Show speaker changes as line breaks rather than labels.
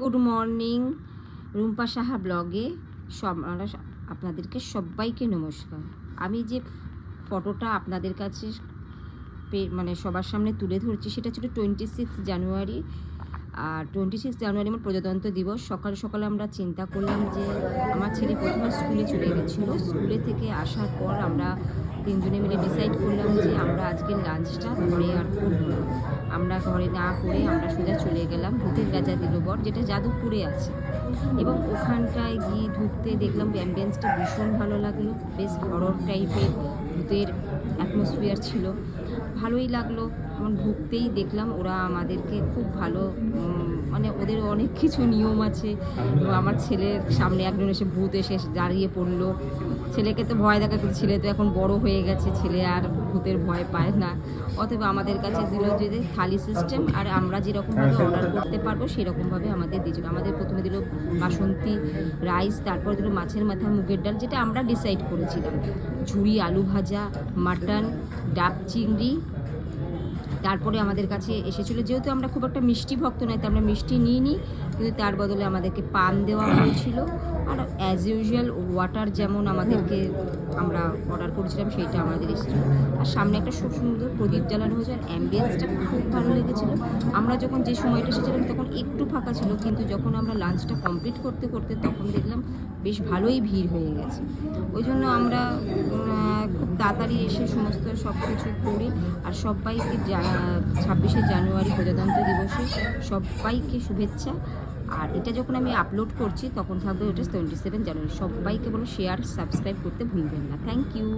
Good morning, Rumpa Saha ব্লগে আপনাদেরকে সবাইকে নমস্কার। আমি যে ফটোটা আপনাদের কাছে মানে সবার সামনে তুলে ধরছি সেটা ছিল 26 জানুয়ারি। আর 26 জানুয়ারি আমার প্রজাতন্ত্র দিবস। সকাল সকালে আমরা চিন্তা করলাম যে আমার ছেলে প্রথমে স্কুলে চলে গেছিলো। স্কুলে থেকে আসার পর আমরা তিনজনে মিলে ডিসাইড করলাম যে আমরা আজকের লাঞ্চটা ঘরে আর করবো না। আমরা ঘরে না করে আমরা সোজা চলে গেলাম ভূতের রাজা দিলবর, যেটা যাদবপুরে আছে। এবং ওখানটায় গিয়ে ঢুকতে দেখলাম অ্যাম্বিয়েন্সটা ভীষণ ভালো লাগলো, বেশ হরর টাইপের ভূতের অ্যাটমসফিয়ার ছিল, ভালোই লাগলো। যেমন ঢুকতেই দেখলাম ওরা আমাদেরকে খুব ভালো, মানে ওদের অনেক কিছু নিয়ম আছে। এবং আমার ছেলের সামনে একজন এসে ভূত এসে দাঁড়িয়ে পড়লো। ছেলেকে তো ভয় দেখা, কিন্তু ছেলে তো এখন বড় হয়ে গেছে, ছেলে আর ভূতের ভয় পায় না। অথবা আমাদের কাছে দিল যে থালি সিস্টেম, আর আমরা যেরকমভাবে অর্ডার করতে পারবো সেরকমভাবে আমাদের দিয়েছিল। আমাদের প্রথমে দিল বাসন্তী রাইস, তারপর দিল মাছের মাথা মুগের ডাল, যেটা আমরা ডিসাইড করেছিলাম, ঝুড়ি আলু ভাজা, মাটন, ডাব চিংড়ি। তারপরে আমাদের কাছে এসেছিলো, যেহেতু আমরা খুব একটা মিষ্টি ভক্ত নয় তো আমরা মিষ্টি নিইনি, কিন্তু তার বদলে আমাদেরকে পান দেওয়া হয়েছিল। আর অ্যাজ ইউজুয়াল ওয়াটার যেমন আমাদেরকে আমরা অর্ডার করেছিলাম সেইটা আমাদের এসেছিলো। আর সামনে একটা খুব সুন্দর প্রদীপ জ্বালানো হয়েছে, আর অ্যাম্বিয়েন্সটা খুব ভালো লেগেছিলো। আমরা যখন যে সময়টা এসেছিলাম তখন একটু ফাঁকা ছিল, কিন্তু যখন আমরা লাঞ্চটা কমপ্লিট করতে করতে তখন দেখলাম বেশ ভালোই ভিড় হয়ে গেছে। ওই জন্য আমরা খুব তাড়াতাড়ি এসে সমস্ত সব কিছু করে, আর সবাইকে 26শে জানুয়ারি প্রজাতন্ত্র দিবসে সবাইকে শুভেচ্ছা। আর এটা যখন আমি আপলোড করছি তখন থাকবে ওটা 27 জানুয়ারি। সবাইকে বলো শেয়ার সাবস্ক্রাইব করতে ভুলবেন না। Thank you.